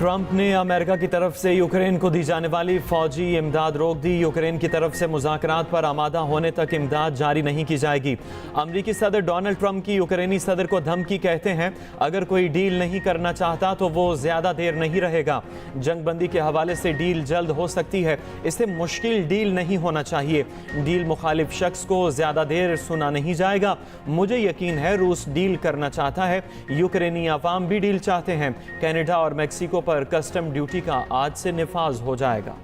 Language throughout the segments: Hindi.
ट्रंप ने अमेरिका की तरफ से यूक्रेन को दी जाने वाली फौजी इमदाद रोक दी। यूक्रेन की तरफ से मुज़ाकरात पर आमादा होने तक इमदाद जारी नहीं की जाएगी। अमरीकी सदर डोनाल्ड ट्रंप की यूक्रेनी सदर को धमकी, कहते हैं अगर कोई डील नहीं करना चाहता तो वो ज़्यादा देर नहीं रहेगा। जंगबंदी के हवाले से डील जल्द हो सकती है, इससे मुश्किल डील नहीं होना चाहिए। डील मुखालिफ शख्स को ज़्यादा देर सुना नहीं जाएगा। मुझे यकीन है रूस डील करना चाहता है, यूक्रेनी अवाम भी डील चाहते हैं। कनाडा और मेक्सिको पर कस्टम ड्यूटी का आज से निफाज हो जाएगा।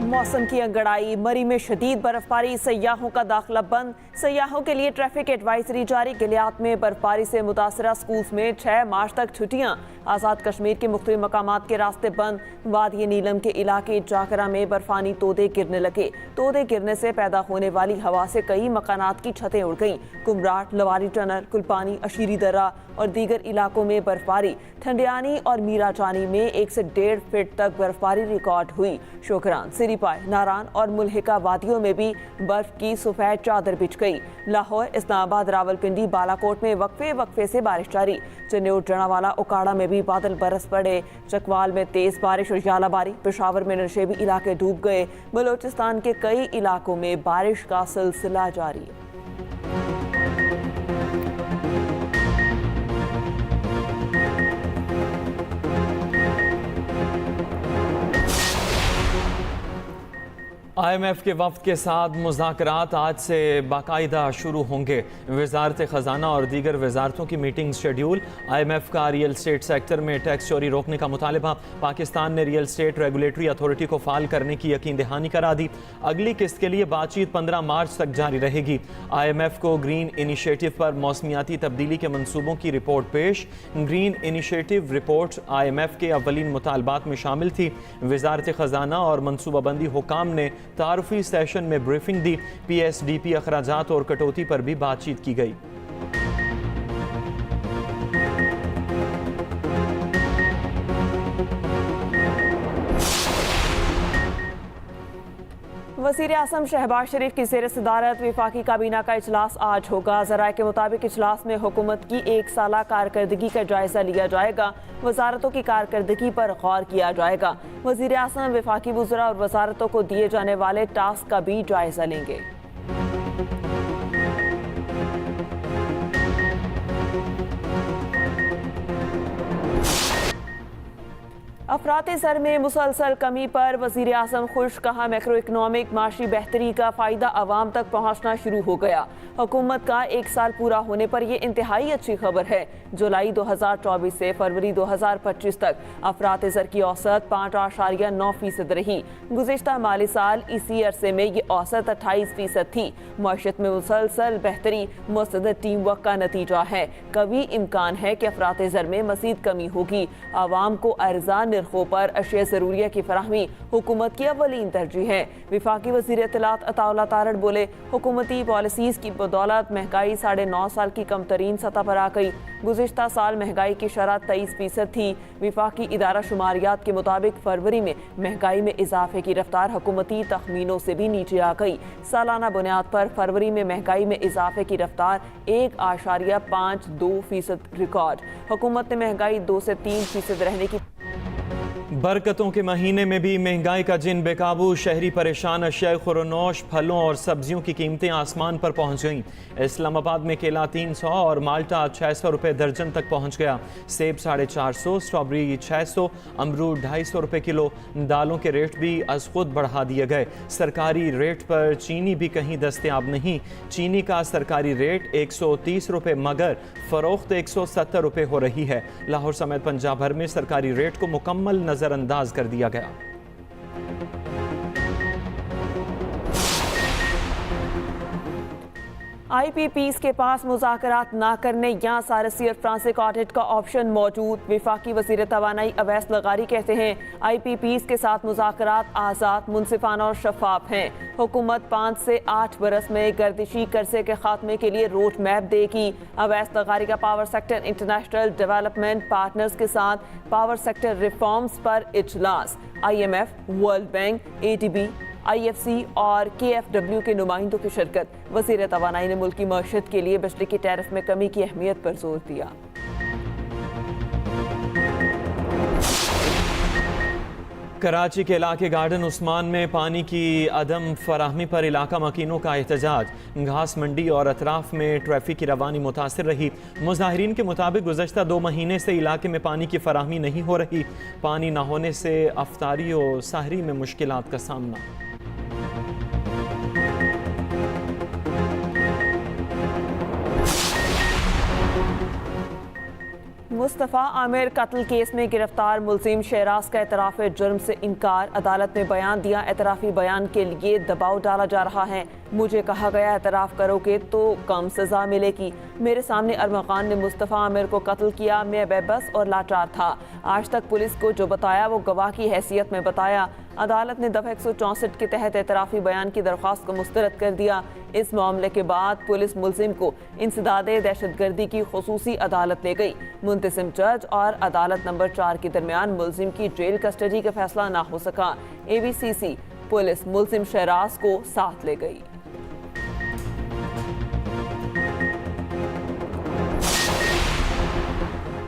मौसम की अंगड़ाई, मरी में शदीद बर्फबारी, सयाहों का दाखिला बंद। सयाहों के लिए ट्रैफिक एडवाइजरी जारी। गिलियात में बर्फबारी से मुतासरा स्कूल्स में 6 मार्च तक छुट्टियां। आज़ाद कश्मीर के मुख्तलिफ मकामात के रास्ते बंद। वादी नीलम के इलाके जाकरा में बर्फानी तोदे गिरने लगे। तोदे गिरने से पैदा होने वाली हवा से कई मकानात की छतें उड़ गईं। कुमराट, लवारी टनल, कुलपानी, अशीरी दर्रा और दीगर इलाकों में बर्फबारी। ठंडियानी और मीरा जानी में 1 से 1.5 फीट तक बर्फबारी रिकॉर्ड हुई। शोकरान, सिरीपाई, नारान और मुल्हिका वादियों में भी बर्फ की सफेद चादर बिछ गई। लाहौर, इस्लामाबाद, रावलपिंडी, बालाकोट में वक्फे से बारिश जारी। चन्नौर, जनावाला, ओकाड़ा में भी बादल बरस पड़े। चकवाल में तेज बारिश और यालाबारी। पेशावर में नशेबी इलाके डूब गए। बलोचिस्तान के कई इलाकों में बारिश का सिलसिला जारी है। IMF के वफ्द के साथ मुज़ाकरात आज से बाकायदा शुरू होंगे। वजारत ख़जाना और दीगर वजारतों की मीटिंग शेड्यूल। IMF का रियल स्टेट सेक्टर में टैक्स चोरी रोकने का मुतालबा। पाकिस्तान ने रियल स्टेट रेगुलेटरी अथॉरिटी को फाल करने की यकीन दहानी करा दी। अगली किस्त के लिए बातचीत 15 मार्च तक जारी रहेगी। IMF को ग्रीन इनिशिएटिव पर मौसमियाती तब्दीली के मनसूबों की रिपोर्ट पेश। ग्रीन इनिशिएटिव रिपोर्ट IMF के अव्वलीन मुतालबात में शामिल थी। वजारत ख़जाना और मनसूबाबंदी हुकाम ने तारुफी सेशन में ब्रीफिंग दी। PSDP अखराजात और कटौती पर भी बातचीत की गई। वज़ीर आज़म शहबाज शरीफ की ज़ेर सदारत वफाकी काबीना का इजलास आज होगा। ज़राए के मुताबिक इजलास में हुकूमत की 1 साला कारकर्दगी का जायज़ा लिया जाएगा। वजारतों की कारकर्दगी पर गौर किया जाएगा। वज़ीर आज़म वफाकी वज़रा और वजारतों को दिए जाने वाले टास्क का भी जायज़ा लेंगे। अफरात ज़र में मुसलसल कमी पर वज़ीर आज़म खुश। कहा मैक्रो इकनॉमिक माशी बेहतरी का फ़ायदा आवाम तक पहुँचना शुरू हो गया। हुकूमत का 1 साल पूरा होने पर यह इंतहाई अच्छी खबर है। जुलाई 2024 से फरवरी 2025 तक अफरात ज़र की औसत 5.9% रही। गुज़िश्ता माली साल इसी अरसे में ये औसत 28% थी। मईशत में मुसलसल बेहतरी मुस्तदद टीम वर्क का नतीजा है। कभी इम्कान है कि अफरात ज़र में मज़ीद कमी होगी। आवाम को अर्ज़ान निर्खों पर अशिया ज़रूरिया की फराहमी हुकूमत की अव्वलीन तरजीह है। वफाकी वज़ीर इत्तलात अताउल्लाह तारड़ बोले, हुकूमती पॉलिसीज़ की बदौलत महंगाई 9.5 साल की कम तरीन सतह पर आ गई। गुज़िश्ता साल महंगाई की शरह 23% थी। वफाकी इदारा शुमारियात के मुताबिक फरवरी में महंगाई में इजाफे की रफ्तार हुकूमती तखमीनों से भी नीचे आ गई। सालाना बुनियाद पर फरवरी में महंगाई में इजाफे की रफ्तार 1.52% रिकॉर्ड। हुकूमत ने महंगाई 2 से 3% रहने की। बरकतों के महीने में भी महंगाई का जिन बेकाबू। शहरी परेशान। अशिया खुरनोश, फलों और सब्जियों की कीमतें आसमान पर पहुंच गईं। इस्लामाबाद में केला 300 और माल्टा 600 रुपये दर्जन तक पहुंच गया। सेब 450, स्ट्रॉबेरी 600, अमरूद 250 रुपये किलो। दालों के रेट भी अज खुद बढ़ा दिए गए। सरकारी रेट पर चीनी भी कहीं दस्तयाब नहीं। चीनी का सरकारी रेट 130 रुपये मगर फ़रोख्त 170 रुपये हो रही है। लाहौर समेत पंजाब भर में सरकारी रेट को मुकम्मल नजरअंदाज कर दिया गया। IPPs के पास मुज़ाकरात ना करने या सारसी और फ्रांसिक ऑडिट का ऑप्शन मौजूद। वफाकी वज़ीर तवानाई अवैस लगारी कहते हैं IPPs के साथ मुज़ाकरात आज़ाद, मुनसिफाना और शफाफ हैं। हुकूमत 5 से 8 बरस में गर्दिशी कर्जे के खात्मे के लिए रोड मैप देगी। अवैस लगारी का power sector international development partners के साथ पावर सेक्टर रिफॉर्म्स पर इजलास। IMF, world bank, ADB, IFC और KFW के नुमाइंदों की शिरकत। वज़ीर तवानाई ने मुल्क की मईशत के लिए बिजली की टैरिफ में कमी की अहमियत पर जोर दिया। कराची के इलाके गार्डन उस्मान में पानी की अदम फराहमी पर इलाका मकीनों का एहतजाज। घास मंडी और अतराफ में ट्रैफिक की रवानी मुतासर रही। मुजाहिरीन के मुताबिक गुज़श्ता 2 महीने से इलाके में पानी की फराहमी नहीं हो रही। पानी न होने से अफ्तारी और सहरी में मुश्किलात का सामना। मुस्तफ़ा आमिर कत्ल केस में गिरफ्तार मुलजिम शहराज का एतराफ़ जुर्म से इनकार। अदालत में बयान दिया, एतराफ़ी बयान के लिए दबाव डाला जा रहा है। मुझे कहा गया एतराफ़ करोगे तो कम सज़ा मिलेगी। मेरे सामने अरमगान ने मुस्तफ़ा आमिर को कत्ल किया। मैं बेबस और लाचार था। आज तक पुलिस को जो बताया वो गवाह की हैसियत में बताया। अदालत ने दफ़ा 164 के तहत एतराफ़ी बयान की दरख्वास्त को मुस्तरद कर दिया। इस मामले के बाद पुलिस मुलजिम को इंसदादे दहशतगर्दी की खुसूसी अदालत ले गई। मुंतसिम जज और अदालत नंबर 4 के दरमियान मुलजिम की जेल कस्टडी का फैसला ना हो सका। ABCC पुलिस मुलजिम शहराज को साथ ले गई।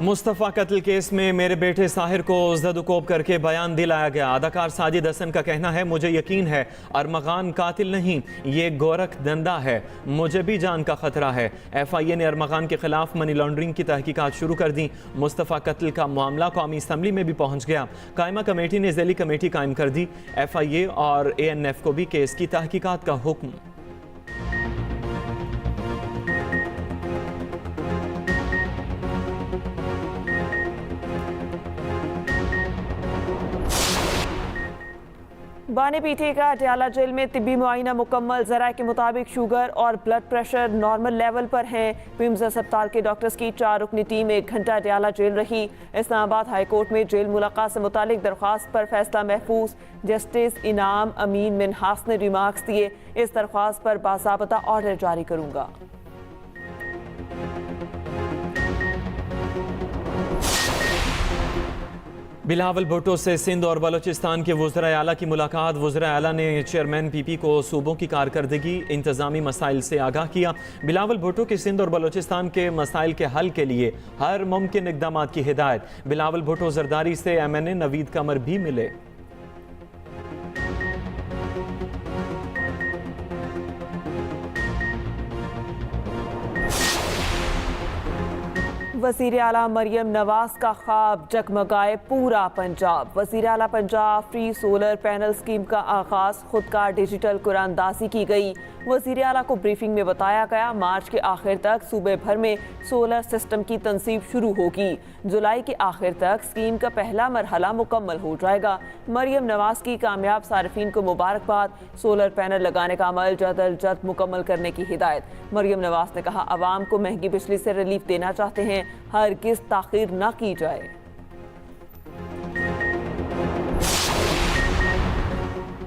मुस्तफ़ा कत्ल केस में मेरे बेटे साहिर को जदुकोब करके बयान दिलाया गया। अदाकार साजिद हसन का कहना है, मुझे यकीन है अरमगान कातिल नहीं, ये गोरख दंदा है, मुझे भी जान का खतरा है। FIA ने अरमगान के खिलाफ मनी लॉन्ड्रिंग की तहकीकात शुरू कर दी। मुस्तफ़ा कत्ल का मामला कौमी असम्बली में भी पहुंच गया। कायमा कमेटी ने ज़ैली कमेटी कायम कर दी। FIA और ANF को भी केस की तहकीकात का हुक्म। बानी पीटे का अटियाला जेल में तिब्बी मुआयना मुकम्मल। ज़राए के मुताबिक शुगर और ब्लड प्रेशर नॉर्मल लेवल पर हैं। पिम्स अस्पताल के डॉक्टर्स की 4 रुकनी टीम 1 घंटा अटियाला जेल रही। इस्लामाबाद हाई कोर्ट में जेल मुलाकात से मुतालिक दरख्वास्त पर फैसला महफूज। जस्टिस इनाम अमीन मिनहास ने रिमार्क्स दिए, इस दरख्वास्त पर बाज़ाबता ऑर्डर जारी करूंगा। बिलावल भुट्टो से सिंध और बलोचिस्तान के वज़राए आला की मुलाकात। वज़राए आला ने चेयरमैन PP को सूबों की कारकर्दगी इंतज़ामी मसाइल से आगाह किया। बिलावल भुट्टो की सिंध और बलोचिस्तान के मसाइल के हल के लिए हर मुमकिन इक़दाम की हिदायत। बिलावल भुट्टो जरदारी से MNA नवीद कमर भी मिले। वज़ीर आला मरियम नवाज का ख्वाब जगमगाए पूरा पंजाब। वज़ीर आला Punjab free solar panel scheme का आगाज़, खुदकार डिजिटल कुरानदाजी की गई। वज़ीर आला को ब्रीफिंग में बताया गया, मार्च के आखिर तक सूबे भर में सोलर सिस्टम की तनसीब शुरू होगी। जुलाई के आखिर तक स्कीम का पहला मरहला मुकम्मल हो जाएगा। मरियम नवाज की कामयाब सार्फिन को मुबारकबाद। सोलर पैनल लगाने का अमल जल्द अज जल्द मुकम्मल करने की हिदायत। मरियम नवाज ने कहा, आवाम को महंगी बिजली से रिलीफ देना चाहते हैं, हरगिज़ ताख़ीर न की जाए।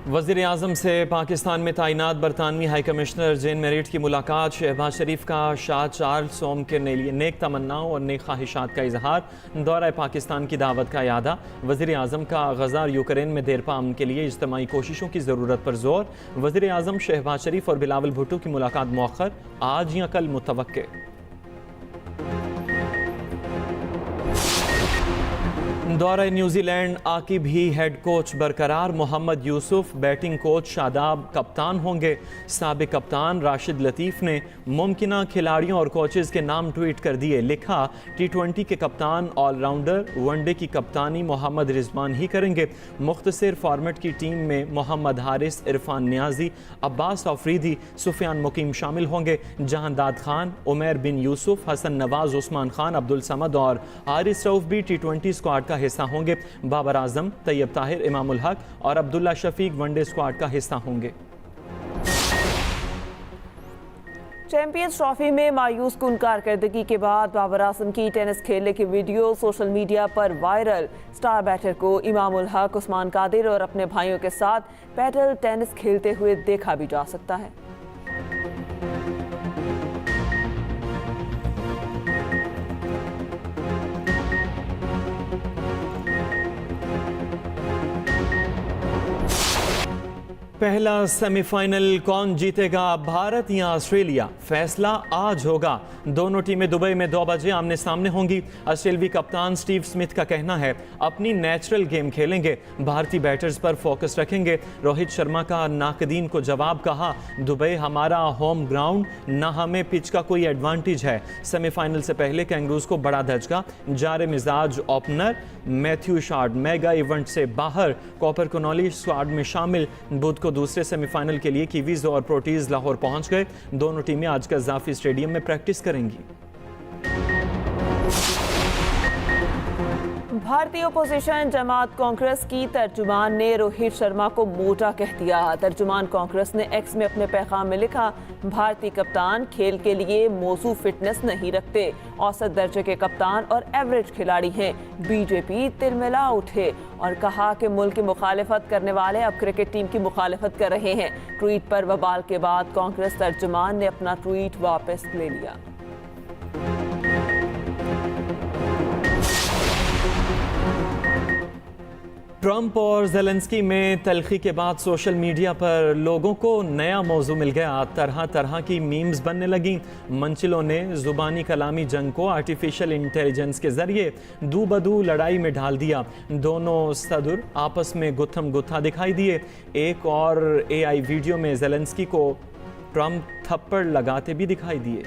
वज़ीर आज़म से पाकिस्तान में तैनात बरतानवी हाई कमिश्नर जेन मेरिट की मुलाकात। शहबाज शरीफ का शाह चार्ल्स सोम के लिए नेक तमन्नाओं और नेक ख्वाहिशात का इजहार। दौरा पाकिस्तान की दावत का यादा। वज़ीर आज़म का गज़ा और यूक्रेन में देरपा अमन के लिए इज्तिमाई कोशिशों की ज़रूरत पर जोर। वज़ीर आज़म शहबाज शरीफ और बिलावल भुट्टो की मुलाकात मौखर, आज या कल मुतवक्के। दौरा न्यूजीलैंड आकिब ही हेड कोच बरकरार। मोहम्मद यूसुफ बैटिंग कोच, शादाब कप्तान होंगे। साबिक कप्तान राशिद लतीफ़ ने मुमकिना खिलाड़ियों और कोचेज़ के नाम ट्वीट कर दिए। लिखा, T20 के कप्तान ऑलराउंडर, वनडे की कप्तानी मोहम्मद रिजवान ही करेंगे। मुख्तसर फॉर्मेट की टीम में मोहम्मद हारिस, इरफान नियाजी, अब्बास अफरीदी, सुफियान मुकीम शामिल होंगे। जहांदाद खान, उमैर बिन यूसुफ, हसन नवाज, उस्मान खान, अब्दुल समद और हारिस रऊफ भी T20 स्क्वाड का हिस्सा होंगे। बाबर आजम, तैयब ताहिर, इमामुल हक और अब्दुल्ला शफीक वनडे स्क्वाड का हिस्सा होंगे। चैंपियंस ट्रॉफी में मायूस कुन कारकर्दगी के बाद बाबर आजम की टेनिस खेलने की वीडियो सोशल मीडिया पर वायरल। स्टार बैटर को इमामुल हक, उस्मान कादिर और अपने भाइयों के साथ पैडल टेनिस खेलते हुए देखा भी जा सकता है। पहला सेमीफाइनल कौन जीतेगा, भारत या ऑस्ट्रेलिया? फैसला आज होगा। दोनों टीमें दुबई में 2 बजे आमने सामने होंगी। ऑस्ट्रेलियावी कप्तान स्टीव स्मिथ का कहना है अपनी नेचुरल गेम खेलेंगे, भारतीय बैटर्स पर फोकस रखेंगे। रोहित शर्मा का नाकदीन को जवाब कहा, दुबई हमारा होम ग्राउंड, ना हमें पिच का कोई एडवांटेज है। सेमीफाइनल से पहले कैंगरूज को बड़ा धचका, जारे मिजाज opener Matthew shard mega event से बाहर, कॉपर कनौली स्क्वाड में शामिल। बुध को दूसरे सेमीफाइनल के लिए कीवीज और प्रोटीज लाहौर पहुंच गए। दोनों टीमें आज कज़ाफी स्टेडियम में प्रैक्टिस करेंगी। भारतीय ओपोजिशन जमात कांग्रेस की तर्जुमान ने रोहित शर्मा को मोटा कह दिया। तर्जुमान कांग्रेस ने एक्स में अपने पैगाम में लिखा, भारतीय कप्तान खेल के लिए मौजू फिटनेस नहीं रखते, औसत दर्जे के कप्तान और एवरेज खिलाड़ी हैं। बीजेपी तिलमिला उठे और कहा कि मुल्क की मुखालिफत करने वाले अब क्रिकेट टीम की मुखालिफत कर रहे हैं। ट्वीट पर बवाल के बाद कांग्रेस तर्जुमान ने अपना ट्वीट वापस ले लिया। ट्रंप और ज़ेलेंस्की में तल्खी के बाद सोशल मीडिया पर लोगों को नया मौजू मिल गया। तरह तरह की मीम्स बनने लगी। मंचिलों ने ज़ुबानी कलामी जंग को आर्टिफिशियल इंटेलिजेंस के जरिए दू बदू लड़ाई में ढाल दिया। दोनों सदर आपस में गुत्थम गुत्था दिखाई दिए। एक और AI वीडियो में ज़ेलेंस्की को ट्रंप थप्पड़ लगाते भी दिखाई दिए।